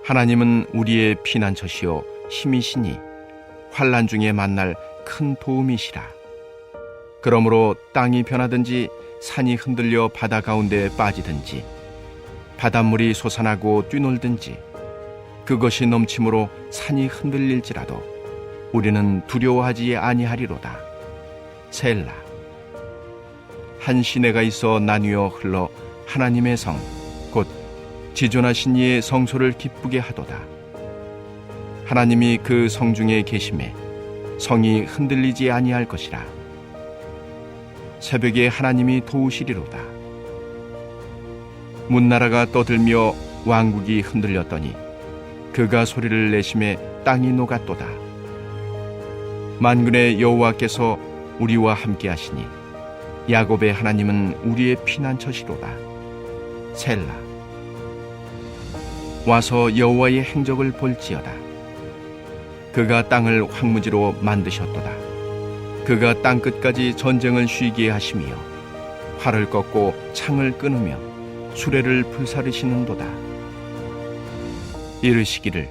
하나님은 우리의 피난처시요 힘이시니 환난 중에 만날 큰 도움이시라. 그러므로 땅이 변하든지 산이 흔들려 바다 가운데 빠지든지 바닷물이 솟아나고 뛰놀든지 그것이 넘침으로 산이 흔들릴지라도 우리는 두려워하지 아니하리로다. 셀라. 한 시내가 있어 나뉘어 흘러 하나님의 성 곧 지존하신 이의 성소를 기쁘게 하도다. 하나님이 그 성중에 계심에 성이 흔들리지 아니할 것이라. 새벽에 하나님이 도우시리로다. 문나라가 떠들며 왕국이 흔들렸더니 그가 소리를 내심에 땅이 녹았도다. 만군의 여호와께서 우리와 함께 하시니 야곱의 하나님은 우리의 피난처시로다. 셀라. 와서 여호와의 행적을 볼지어다. 그가 땅을 황무지로 만드셨도다. 그가 땅끝까지 전쟁을 쉬게 하시며 활을 꺾고 창을 끊으며 수레를 불사르시는도다. 이르시기를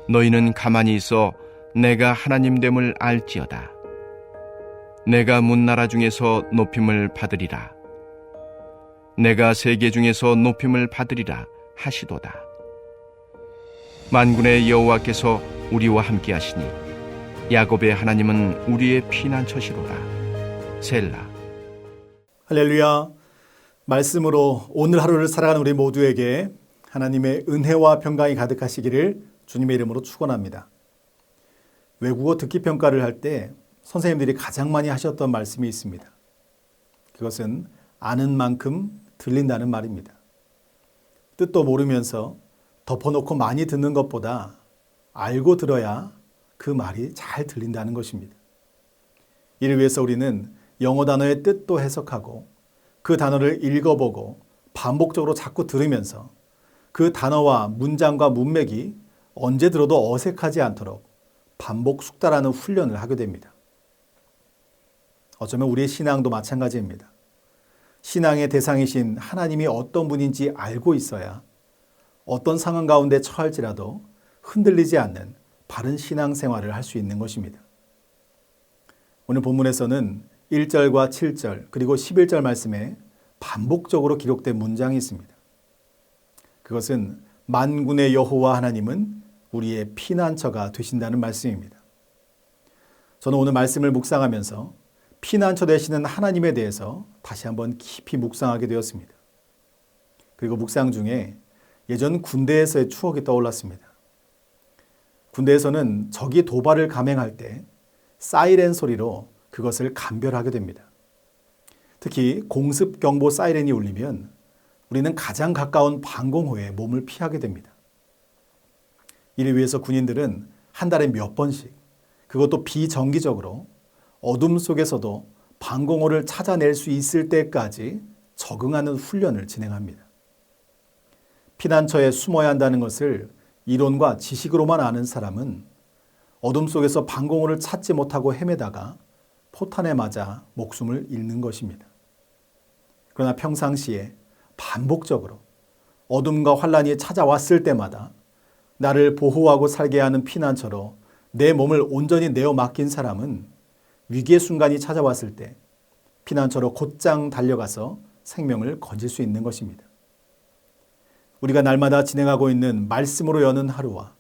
너희는 가만히 있어 내가 하나님됨을 알지어다. 내가 문나라 중에서 높임을 받으리라. 내가 세계 중에서 높임을 받으리라 하시도다. 만군의 여호와께서 우리와 함께 하시니 야곱의 하나님은 우리의 피난처시로다. 셀라. 할렐루야. 말씀으로 오늘 하루를 살아가는 우리 모두에게 하나님의 은혜와 평강이 가득하시기를 주님의 이름으로 축원합니다. 외국어 듣기 평가를 할 때 선생님들이 가장 많이 하셨던 말씀이 있습니다. 그것은 아는 만큼 들린다는 말입니다. 뜻도 모르면서 덮어놓고 많이 듣는 것보다 알고 들어야 그 말이 잘 들린다는 것입니다. 이를 위해서 우리는 영어 단어의 뜻도 해석하고 그 단어를 읽어보고 반복적으로 자꾸 들으면서 그 단어와 문장과 문맥이 언제 들어도 어색하지 않도록 반복 숙달하는 훈련을 하게 됩니다. 어쩌면 우리의 신앙도 마찬가지입니다. 신앙의 대상이신 하나님이 어떤 분인지 알고 있어야 어떤 상황 가운데 처할지라도 흔들리지 않는 바른 신앙생활을 할 수 있는 것입니다. 오늘 본문에서는 1절과 7절 그리고 11절 말씀에 반복적으로 기록된 문장이 있습니다. 그것은 만군의 여호와 하나님은 우리의 피난처가 되신다는 말씀입니다. 저는 오늘 말씀을 묵상하면서 피난처 되시는 하나님에 대해서 다시 한번 깊이 묵상하게 되었습니다. 그리고 묵상 중에 예전 군대에서의 추억이 떠올랐습니다. 군대에서는 적이 도발을 감행할 때 사이렌 소리로 그것을 감별하게 됩니다. 특히 공습 경보 사이렌이 울리면 우리는 가장 가까운 방공호에 몸을 피하게 됩니다. 이를 위해서 군인들은 한 달에 몇 번씩, 그것도 비정기적으로 어둠 속에서도 방공호를 찾아낼 수 있을 때까지 적응하는 훈련을 진행합니다. 피난처에 숨어야 한다는 것을 이론과 지식으로만 아는 사람은 어둠 속에서 방공호를 찾지 못하고 헤매다가 포탄에 맞아 목숨을 잃는 것입니다. 그러나 평상시에 반복적으로 어둠과 환란이 찾아왔을 때마다 나를 보호하고 살게 하는 피난처로 내 몸을 온전히 내어 맡긴 사람은 위기의 순간이 찾아왔을 때 피난처로 곧장 달려가서 생명을 건질 수 있는 것입니다. 우리가 날마다 진행하고 있는 말씀으로 여는 하루와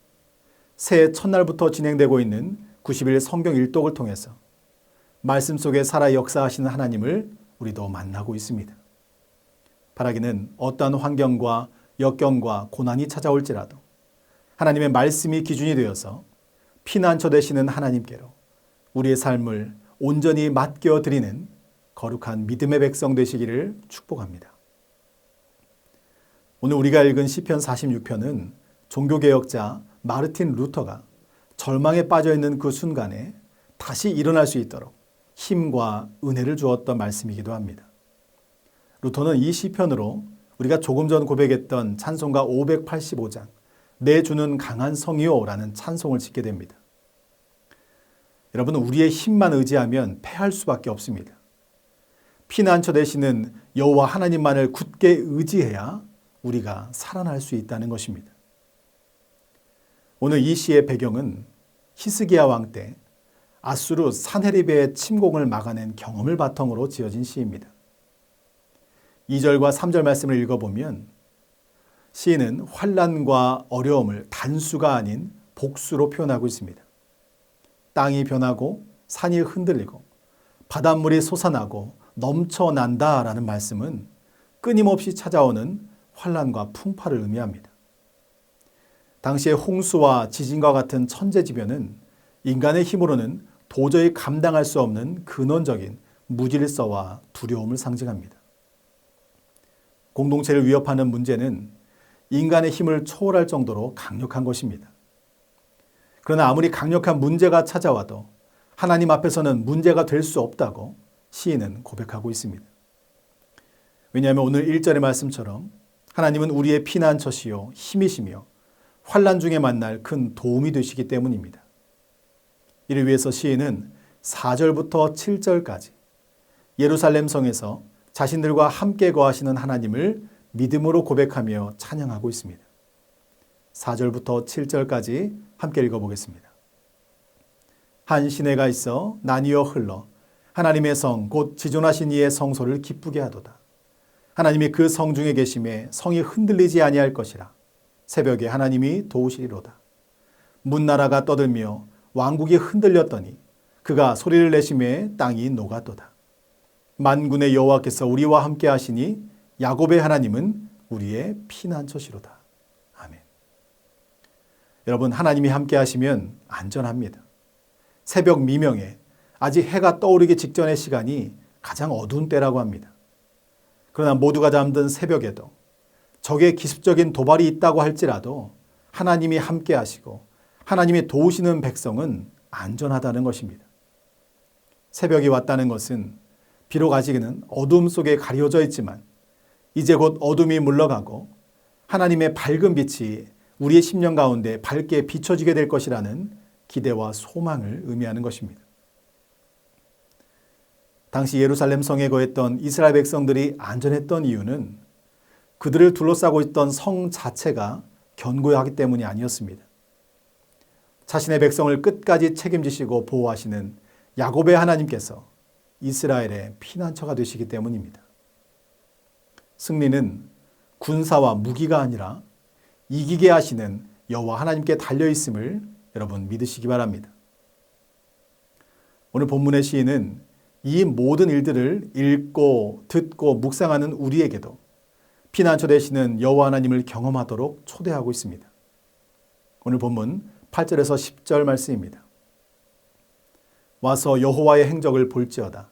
새해 첫날부터 진행되고 있는 90일 성경 일독을 통해서 말씀 속에 살아 역사하시는 하나님을 우리도 만나고 있습니다. 바라기는 어떠한 환경과 역경과 고난이 찾아올지라도 하나님의 말씀이 기준이 되어서 피난처 되시는 하나님께로 우리의 삶을 온전히 맡겨 드리는 거룩한 믿음의 백성 되시기를 축복합니다. 오늘 우리가 읽은 시편 46편은 종교개혁자 마르틴 루터가 절망에 빠져 있는 그 순간에 다시 일어날 수 있도록 힘과 은혜를 주었던 말씀이기도 합니다. 루터는 이 시편으로 우리가 조금 전 고백했던 찬송가 585장 내 주는 강한 성이요라는 찬송을 짓게 됩니다. 여러분, 우리의 힘만 의지하면 패할 수밖에 없습니다. 피난처 되시는 여호와 하나님만을 굳게 의지해야 우리가 살아날 수 있다는 것입니다. 오늘 이 시의 배경은 히스기야 왕 때 아수르 산헤립의 침공을 막아낸 경험을 바탕으로 지어진 시입니다. 2절과 3절 말씀을 읽어보면 시인은 환난과 어려움을 단수가 아닌 복수로 표현하고 있습니다. 땅이 변하고 산이 흔들리고 바닷물이 솟아나고 넘쳐난다라는 말씀은 끊임없이 찾아오는 환난과 풍파를 의미합니다. 당시의 홍수와 지진과 같은 천재지변은 인간의 힘으로는 도저히 감당할 수 없는 근원적인 무질서와 두려움을 상징합니다. 공동체를 위협하는 문제는 인간의 힘을 초월할 정도로 강력한 것입니다. 그러나 아무리 강력한 문제가 찾아와도 하나님 앞에서는 문제가 될 수 없다고 시인은 고백하고 있습니다. 왜냐하면 오늘 1절의 말씀처럼 하나님은 우리의 피난처시요 힘이시며 환난 중에 만날 큰 도움이 되시기 때문입니다. 이를 위해서 시인은 4절부터 7절까지 예루살렘 성에서 자신들과 함께 거하시는 하나님을 믿음으로 고백하며 찬양하고 있습니다. 4절부터 7절까지 함께 읽어보겠습니다. 한 시내가 있어 나뉘어 흘러 하나님의 성 곧 지존하신 이의 성소를 기쁘게 하도다. 하나님이 그 성 중에 계심에 성이 흔들리지 아니할 것이라. 새벽에 하나님이 도우시리로다. 문나라가 떠들며 왕국이 흔들렸더니 그가 소리를 내심에 땅이 녹았도다. 만군의 여호와께서 우리와 함께 하시니 야곱의 하나님은 우리의 피난처시로다. 아멘. 여러분, 하나님이 함께 하시면 안전합니다. 새벽 미명에 아직 해가 떠오르기 직전의 시간이 가장 어두운 때라고 합니다. 그러나 모두가 잠든 새벽에도 적의 기습적인 도발이 있다고 할지라도 하나님이 함께 하시고 하나님이 도우시는 백성은 안전하다는 것입니다. 새벽이 왔다는 것은 비록 아직은 어둠 속에 가려져 있지만 이제 곧 어둠이 물러가고 하나님의 밝은 빛이 우리의 심령 가운데 밝게 비춰지게 될 것이라는 기대와 소망을 의미하는 것입니다. 당시 예루살렘 성에 거했던 이스라엘 백성들이 안전했던 이유는 그들을 둘러싸고 있던 성 자체가 견고하기 때문이 아니었습니다. 자신의 백성을 끝까지 책임지시고 보호하시는 야곱의 하나님께서 이스라엘의 피난처가 되시기 때문입니다. 승리는 군사와 무기가 아니라 이기게 하시는 여호와 하나님께 달려있음을 여러분 믿으시기 바랍니다. 오늘 본문의 시인은 이 모든 일들을 읽고 듣고 묵상하는 우리에게도 피난처 되시는 여호와 하나님을 경험하도록 초대하고 있습니다. 오늘 본문 8절에서 10절 말씀입니다. 와서 여호와의 행적을 볼지어다.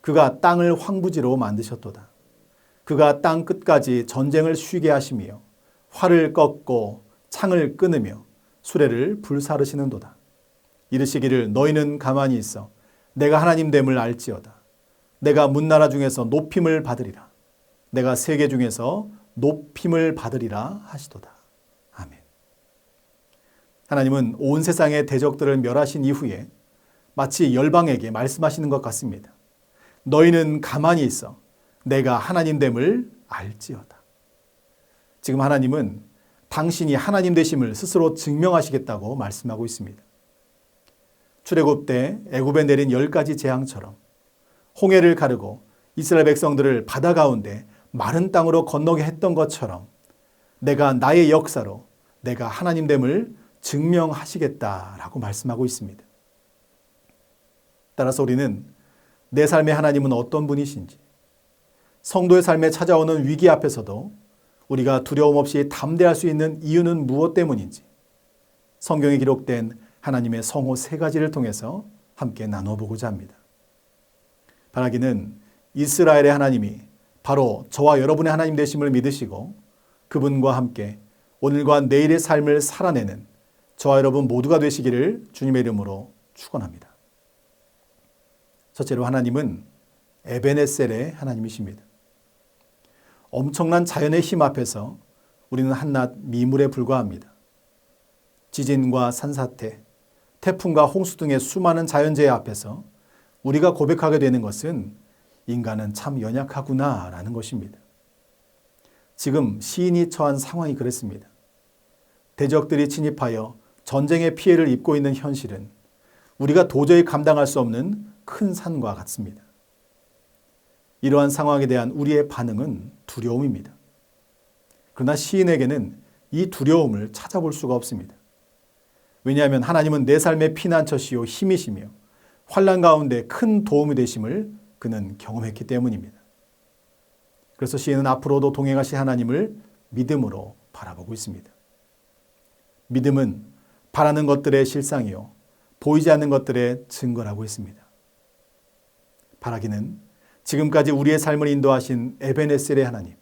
그가 땅을 황부지로 만드셨도다. 그가 땅 끝까지 전쟁을 쉬게 하시며 활을 꺾고 창을 끊으며 수레를 불사르시는도다. 이르시기를 너희는 가만히 있어 내가 하나님됨을 알지어다. 내가 문나라 중에서 높임을 받으리라. 내가 세계 중에서 높임을 받으리라 하시도다. 아멘. 하나님은 온 세상의 대적들을 멸하신 이후에 마치 열방에게 말씀하시는 것 같습니다. 너희는 가만히 있어 내가 하나님됨을 알지어다. 지금 하나님은 당신이 하나님 되심을 스스로 증명하시겠다고 말씀하고 있습니다. 출애굽 때 애굽에 내린 10가지 재앙처럼 홍해를 가르고 이스라엘 백성들을 바다 가운데 마른 땅으로 건너게 했던 것처럼 내가 나의 역사로 내가 하나님됨을 증명하시겠다라고 말씀하고 있습니다. 따라서 우리는 내 삶의 하나님은 어떤 분이신지, 성도의 삶에 찾아오는 위기 앞에서도 우리가 두려움 없이 담대할 수 있는 이유는 무엇 때문인지 성경에 기록된 하나님의 성호 3가지를 통해서 함께 나눠보고자 합니다. 바라기는 이스라엘의 하나님이 바로 저와 여러분의 하나님 되심을 믿으시고 그분과 함께 오늘과 내일의 삶을 살아내는 저와 여러분 모두가 되시기를 주님의 이름으로 축원합니다. 첫째로 하나님은 에베네셀의 하나님이십니다. 엄청난 자연의 힘 앞에서 우리는 한낱 미물에 불과합니다. 지진과 산사태, 태풍과 홍수 등의 수많은 자연재해 앞에서 우리가 고백하게 되는 것은 인간은 참 연약하구나라는 것입니다. 지금 시인이 처한 상황이 그랬습니다. 대적들이 침입하여 전쟁의 피해를 입고 있는 현실은 우리가 도저히 감당할 수 없는 큰 산과 같습니다. 이러한 상황에 대한 우리의 반응은 두려움입니다. 그러나 시인에게는 이 두려움을 찾아볼 수가 없습니다. 왜냐하면 하나님은 내 삶의 피난처시요 힘이시며 환난 가운데 큰 도움이 되심을 그는 경험했기 때문입니다. 그래서 시인은 앞으로도 동행하실 하나님을 믿음으로 바라보고 있습니다. 믿음은 바라는 것들의 실상이요 보이지 않는 것들의 증거라고 했습니다. 바라기는 지금까지 우리의 삶을 인도하신 에베네셀의 하나님,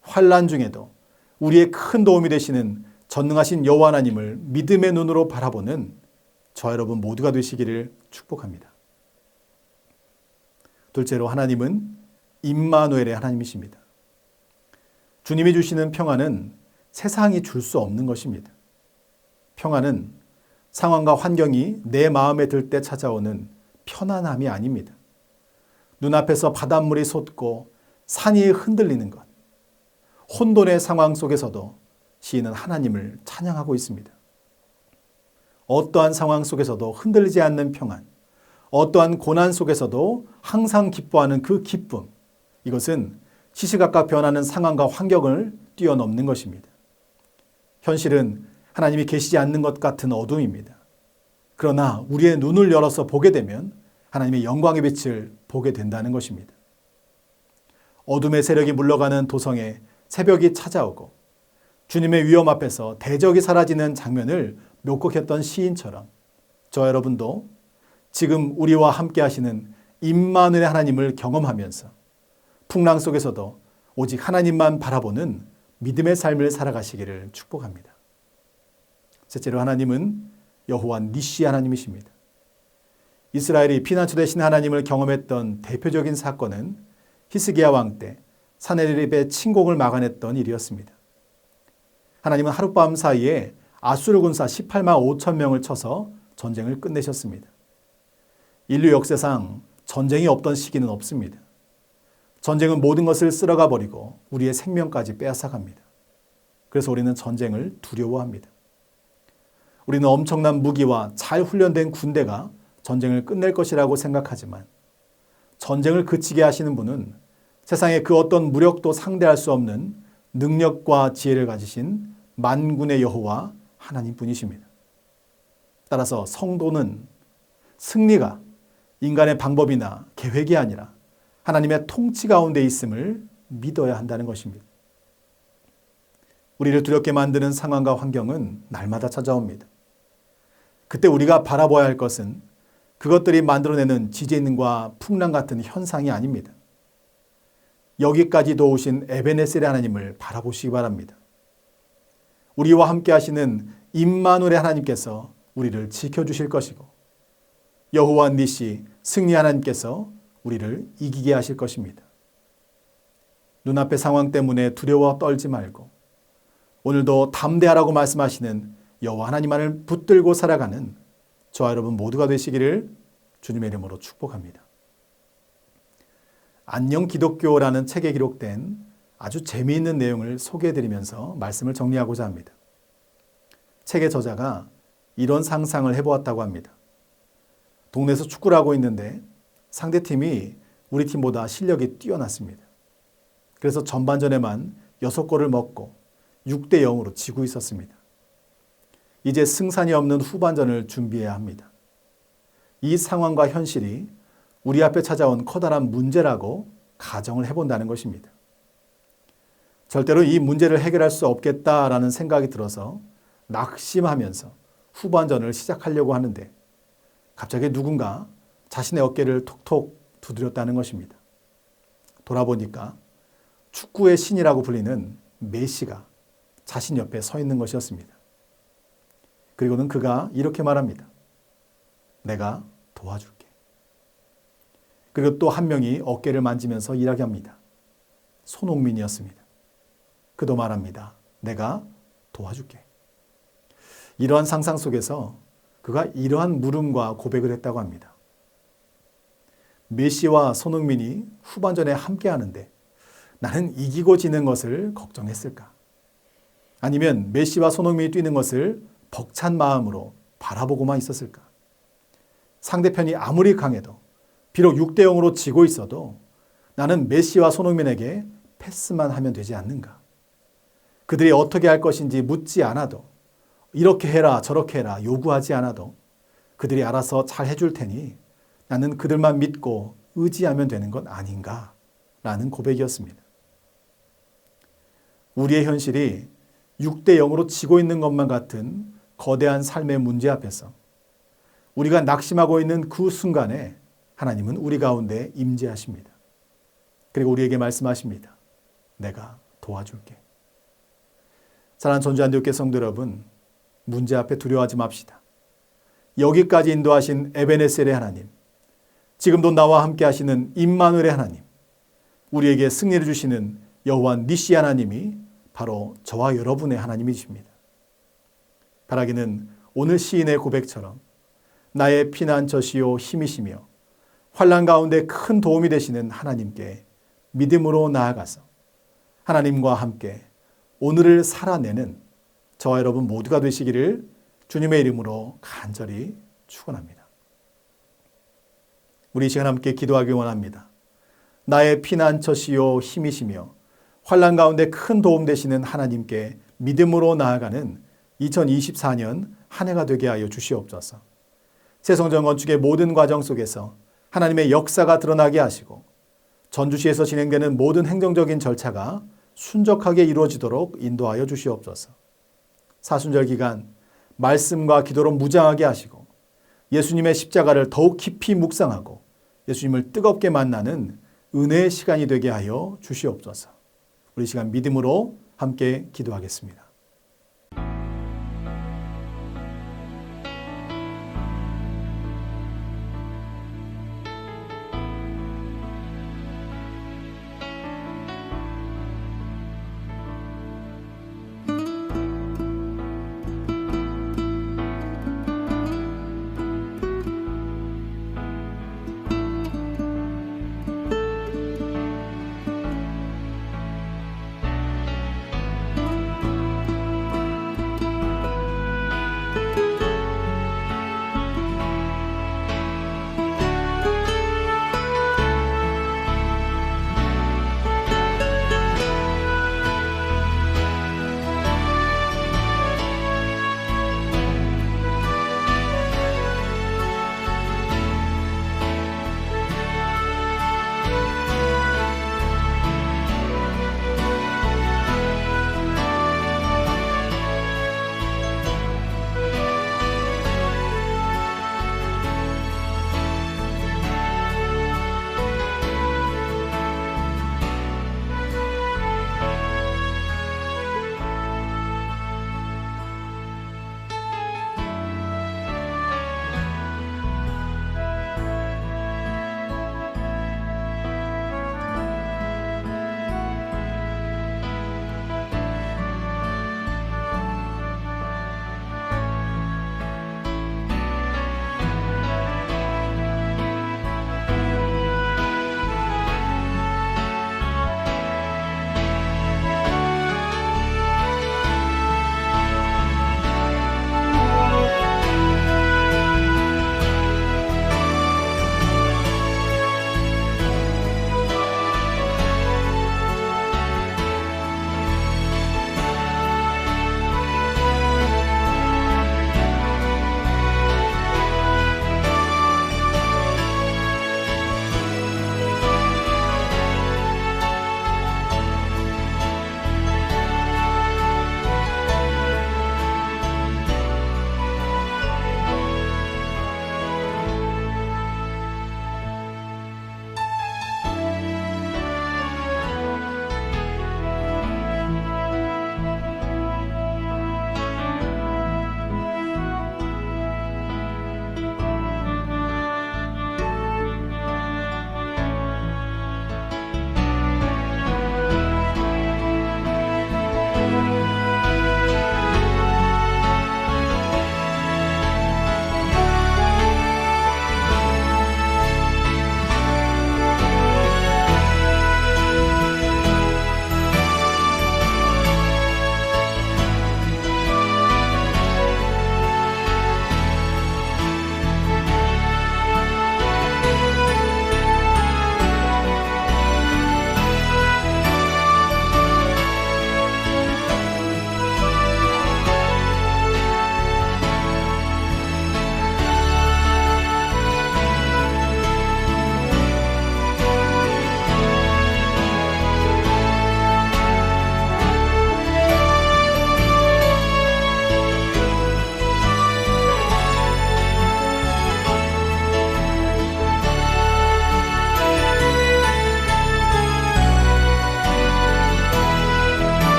환난 중에도 우리의 큰 도움이 되시는 전능하신 여호와 하나님을 믿음의 눈으로 바라보는 저와 여러분 모두가 되시기를 축복합니다. 둘째로 하나님은 임마누엘의 하나님이십니다. 주님이 주시는 평안은 세상이 줄 수 없는 것입니다. 평안은 상황과 환경이 내 마음에 들 때 찾아오는 편안함이 아닙니다. 눈앞에서 바닷물이 솟고 산이 흔들리는 것, 혼돈의 상황 속에서도 시인은 하나님을 찬양하고 있습니다. 어떠한 상황 속에서도 흔들리지 않는 평안, 어떠한 고난 속에서도 항상 기뻐하는 그 기쁨, 이것은 시시각각 변하는 상황과 환경을 뛰어넘는 것입니다. 현실은 하나님이 계시지 않는 것 같은 어둠입니다. 그러나 우리의 눈을 열어서 보게 되면 하나님의 영광의 빛을 보게 된다는 것입니다. 어둠의 세력이 물러가는 도성에 새벽이 찾아오고 주님의 위엄 앞에서 대적이 사라지는 장면을 묘곡했던 시인처럼 저와 여러분도 지금 우리와 함께 하시는 임마누엘의 하나님을 경험하면서 풍랑 속에서도 오직 하나님만 바라보는 믿음의 삶을 살아가시기를 축복합니다. 셋째로 하나님은 여호와 니시 하나님이십니다. 이스라엘이 피난처 되신 하나님을 경험했던 대표적인 사건은 히스기야 왕 때 사네립의 침공을 막아냈던 일이었습니다. 하나님은 하룻밤 사이에 아수르 군사 18만 5천 명을 쳐서 전쟁을 끝내셨습니다. 인류 역사상 전쟁이 없던 시기는 없습니다. 전쟁은 모든 것을 쓸어가 버리고 우리의 생명까지 빼앗아갑니다. 그래서 우리는 전쟁을 두려워합니다. 우리는 엄청난 무기와 잘 훈련된 군대가 전쟁을 끝낼 것이라고 생각하지만 전쟁을 그치게 하시는 분은 세상의 그 어떤 무력도 상대할 수 없는 능력과 지혜를 가지신 만군의 여호와 하나님뿐이십니다. 따라서 성도는 승리가 인간의 방법이나 계획이 아니라 하나님의 통치 가운데 있음을 믿어야 한다는 것입니다. 우리를 두렵게 만드는 상황과 환경은 날마다 찾아옵니다. 그때 우리가 바라봐야 할 것은 그것들이 만들어내는 지진과 풍랑 같은 현상이 아닙니다. 여기까지 도우신 에베네셀의 하나님을 바라보시기 바랍니다. 우리와 함께 하시는 임마누엘의 하나님께서 우리를 지켜주실 것이고 여호와 니시 승리 하나님께서 우리를 이기게 하실 것입니다. 눈앞의 상황 때문에 두려워 떨지 말고 오늘도 담대하라고 말씀하시는 여호와 하나님만을 붙들고 살아가는 저와 여러분 모두가 되시기를 주님의 이름으로 축복합니다. 안녕 기독교라는 책에 기록된 아주 재미있는 내용을 소개해드리면서 말씀을 정리하고자 합니다. 책의 저자가 이런 상상을 해보았다고 합니다. 동네에서 축구를 하고 있는데 상대팀이 우리 팀보다 실력이 뛰어났습니다. 그래서 전반전에만 6골을 먹고 6대 0으로 지고 있었습니다. 이제 승산이 없는 후반전을 준비해야 합니다. 이 상황과 현실이 우리 앞에 찾아온 커다란 문제라고 가정을 해본다는 것입니다. 절대로 이 문제를 해결할 수 없겠다라는 생각이 들어서 낙심하면서 후반전을 시작하려고 하는데 갑자기 누군가 자신의 어깨를 톡톡 두드렸다는 것입니다. 돌아보니까 축구의 신이라고 불리는 메시가 자신 옆에 서 있는 것이었습니다. 그리고는 그가 이렇게 말합니다. 내가 도와줄게. 그리고 또 한 명이 어깨를 만지면서 이야기합니다. 손흥민이었습니다. 그도 말합니다. 내가 도와줄게. 이러한 상상 속에서 그가 이러한 물음과 고백을 했다고 합니다. 메시와 손흥민이 후반전에 함께 하는데 나는 이기고 지는 것을 걱정했을까? 아니면 메시와 손흥민이 뛰는 것을 벅찬 마음으로 바라보고만 있었을까? 상대편이 아무리 강해도 비록 6대 0으로 지고 있어도 나는 메시와 손흥민에게 패스만 하면 되지 않는가? 그들이 어떻게 할 것인지 묻지 않아도 이렇게 해라 저렇게 해라 요구하지 않아도 그들이 알아서 잘 해줄 테니 나는 그들만 믿고 의지하면 되는 것 아닌가? 라는 고백이었습니다. 우리의 현실이 6대 0으로 지고 있는 것만 같은 거대한 삶의 문제 앞에서 우리가 낙심하고 있는 그 순간에 하나님은 우리 가운데 임재하십니다. 그리고 우리에게 말씀하십니다. 내가 도와줄게. 사랑하는 전주안디옥교회 성도 여러분, 문제 앞에 두려워하지 맙시다. 여기까지 인도하신 에베네셀의 하나님, 지금도 나와 함께 하시는 임마누엘의 하나님, 우리에게 승리를 주시는 여호와 니시 하나님이 바로 저와 여러분의 하나님이십니다. 바라기는 오늘 시인의 고백처럼 나의 피난처시요 힘이시며 환난 가운데 큰 도움이 되시는 하나님께 믿음으로 나아가서 하나님과 함께 오늘을 살아내는 저와 여러분 모두가 되시기를 주님의 이름으로 간절히 축원합니다. 우리 이 시간 함께 기도하기 원합니다. 나의 피난처시요 힘이시며 환난 가운데 큰 도움 되시는 하나님께 믿음으로 나아가는 2024년 한 해가 되게 하여 주시옵소서. 새성전 건축의 모든 과정 속에서 하나님의 역사가 드러나게 하시고 전주시에서 진행되는 모든 행정적인 절차가 순적하게 이루어지도록 인도하여 주시옵소서. 사순절 기간 말씀과 기도로 무장하게 하시고 예수님의 십자가를 더욱 깊이 묵상하고 예수님을 뜨겁게 만나는 은혜의 시간이 되게 하여 주시옵소서. 우리 시간 믿음으로 함께 기도하겠습니다.